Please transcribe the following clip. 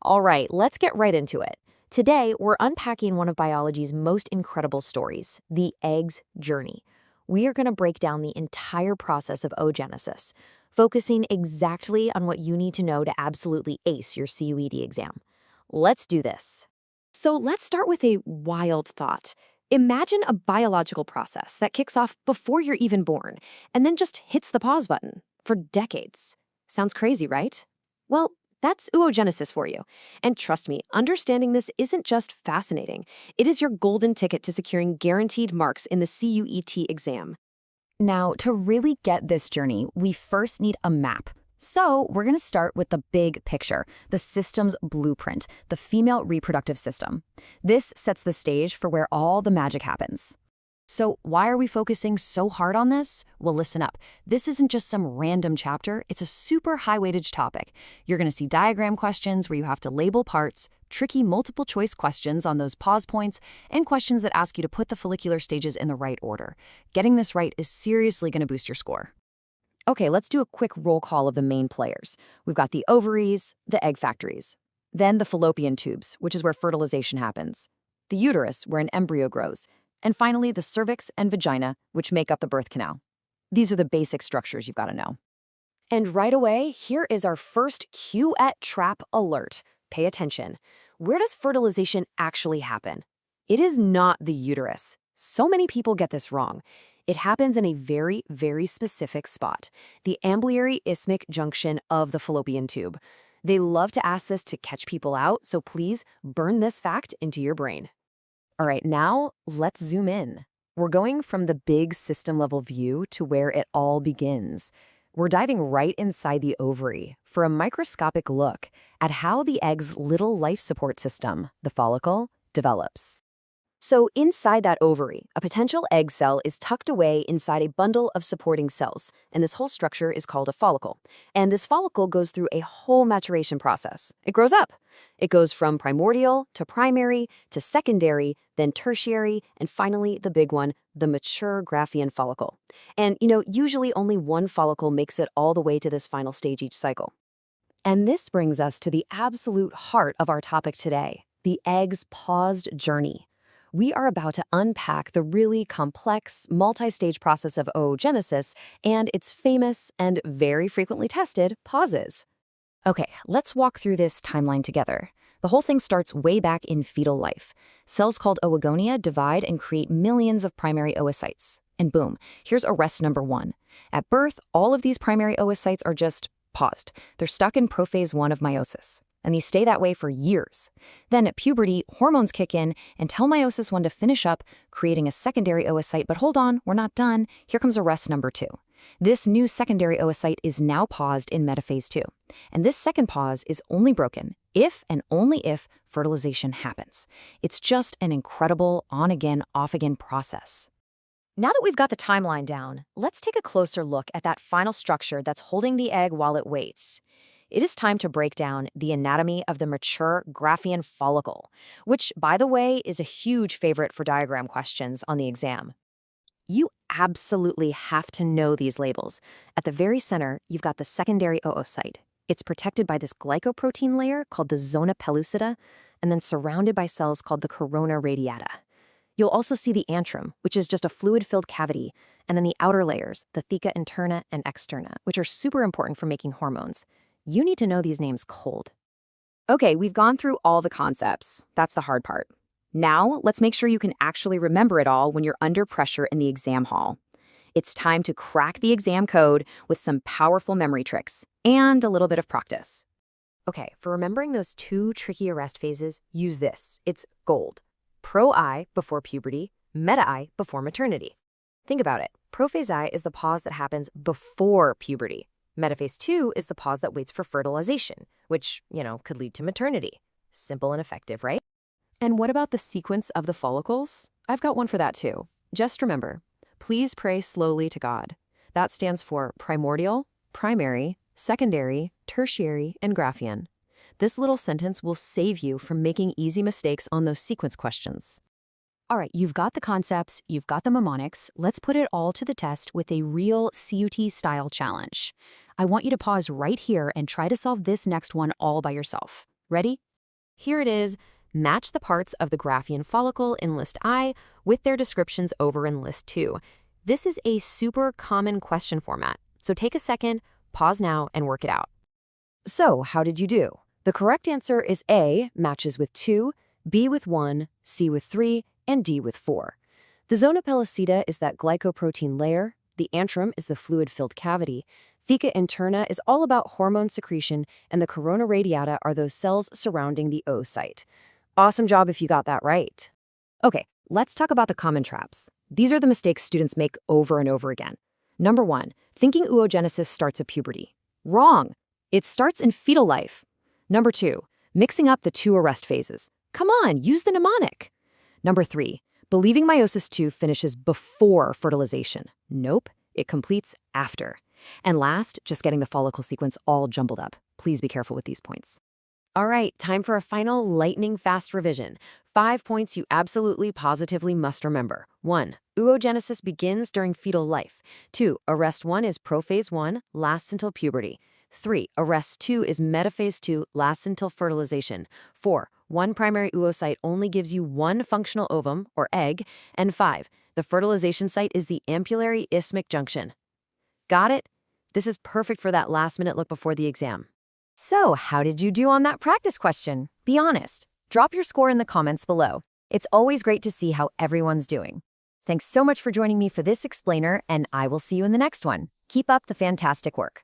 All right, let's get right into it. Today, we're unpacking one of biology's most incredible stories, the egg's journey. We are going to break down the entire process of oogenesis, focusing exactly on what you need to know to absolutely ace your CUET exam. Let's do this. So let's start with a wild thought. Imagine a biological process that kicks off before you're even born and then just hits the pause button for decades. Sounds crazy, right? Well, that's oogenesis for you. And trust me, understanding this isn't just fascinating. It is your golden ticket to securing guaranteed marks in the CUET exam. Now, to really get this journey, we first need a map. So we're going to start with the big picture, the system's blueprint, the female reproductive system. This sets the stage for where all the magic happens. So why are we focusing so hard on this? Well, listen up. This isn't just some random chapter. It's a super high-weightage topic. You're going to see diagram questions where you have to label parts, tricky multiple-choice questions on those pause points, and questions that ask you to put the follicular stages in the right order. Getting this right is seriously going to boost your score. Okay, let's do a quick roll call of the main players. We've got the ovaries, the egg factories, then the fallopian tubes, which is where fertilization happens, the uterus, where an embryo grows, and finally the cervix and vagina, which make up the birth canal. These are the basic structures you've got to know. And right away, here is our first CUET trap alert. Pay attention. Where does fertilization actually happen? It is not the uterus. So many people get this wrong. It happens in a very, very specific spot, the amblyary isthmic junction of the fallopian tube. They love to ask this to catch people out, so please burn this fact into your brain. All right, now let's zoom in. We're going from the big system-level view to where it all begins. We're diving right inside the ovary for a microscopic look at how the egg's little life support system, the follicle, develops. So inside that ovary, a potential egg cell is tucked away inside a bundle of supporting cells, and this whole structure is called a follicle. And this follicle goes through a whole maturation process. It grows up. It goes from primordial to primary to secondary, then tertiary, and finally the big one, the mature Graafian follicle. And, usually only one follicle makes it all the way to this final stage each cycle. And this brings us to the absolute heart of our topic today, the egg's paused journey. We are about to unpack the really complex, multi-stage process of oogenesis and its famous and very frequently tested pauses. Okay, let's walk through this timeline together. The whole thing starts way back in fetal life. Cells called oogonia divide and create millions of primary oocytes. And boom, here's arrest number 1. At birth, all of these primary oocytes are just paused. They're stuck in prophase 1 of meiosis. And these stay that way for years. Then at puberty, hormones kick in and tell meiosis 1 to finish up, creating a secondary oocyte. But hold on, we're not done. Here comes arrest number 2. This new secondary oocyte is now paused in metaphase 2. And this second pause is only broken if and only if fertilization happens. It's just an incredible on-again, off-again process. Now that we've got the timeline down, let's take a closer look at that final structure that's holding the egg while it waits. It is time to break down the anatomy of the mature Graafian follicle, which, by the way, is a huge favorite for diagram questions on the exam. You absolutely have to know these labels. At the very center, you've got the secondary oocyte. It's protected by this glycoprotein layer called the zona pellucida, and then surrounded by cells called the corona radiata. You'll also see the antrum, which is just a fluid-filled cavity, and then the outer layers, the theca interna and externa, which are super important for making hormones. You need to know these names cold. Okay, we've gone through all the concepts. That's the hard part. Now, let's make sure you can actually remember it all when you're under pressure in the exam hall. It's time to crack the exam code with some powerful memory tricks and a little bit of practice. Okay, for remembering those 2 tricky arrest phases, use this. It's gold. Pro-I before puberty, meta-I before maternity. Think about it. Prophase I is the pause that happens before puberty. Metaphase 2 is the pause that waits for fertilization, which, could lead to maternity. Simple and effective, right? And what about the sequence of the follicles? I've got one for that too. Just remember, please pray slowly to God. That stands for primordial, primary, secondary, tertiary, and Graafian. This little sentence will save you from making easy mistakes on those sequence questions. All right, you've got the concepts, you've got the mnemonics. Let's put it all to the test with a real CUT-style challenge. I want you to pause right here and try to solve this next one all by yourself. Ready? Here it is. Match the parts of the Graafian follicle in list I with their descriptions over in list 2. This is a super common question format, so take a second, pause now, and work it out. So, how did you do? The correct answer is A, matches with 2, B with 1, C with 3, and D with 4. The zona pellucida is that glycoprotein layer, the antrum is the fluid-filled cavity, theca interna is all about hormone secretion, and the corona radiata are those cells surrounding the oocyte. Awesome job if you got that right. Okay, let's talk about the common traps. These are the mistakes students make over and over again. Number 1, thinking oogenesis starts at puberty. Wrong. It starts in fetal life. Number 2, mixing up the 2 arrest phases. Come on, use the mnemonic. Number 3, believing meiosis II finishes before fertilization. Nope, it completes after. And last, just getting the follicle sequence all jumbled up. Please be careful with these points. All right, time for a final lightning-fast revision. 5 points you absolutely, positively must remember. 1, oogenesis begins during fetal life. 2, arrest 1 is prophase 1, lasts until puberty. 3, arrest 2 is metaphase 2, lasts until fertilization. 4, one primary oocyte only gives you 1 functional ovum, or egg. And 5, the fertilization site is the ampullary isthmic junction. Got it? This is perfect for that last-minute look before the exam. So, how did you do on that practice question? Be honest. Drop your score in the comments below. It's always great to see how everyone's doing. Thanks so much for joining me for this explainer, and I will see you in the next one. Keep up the fantastic work.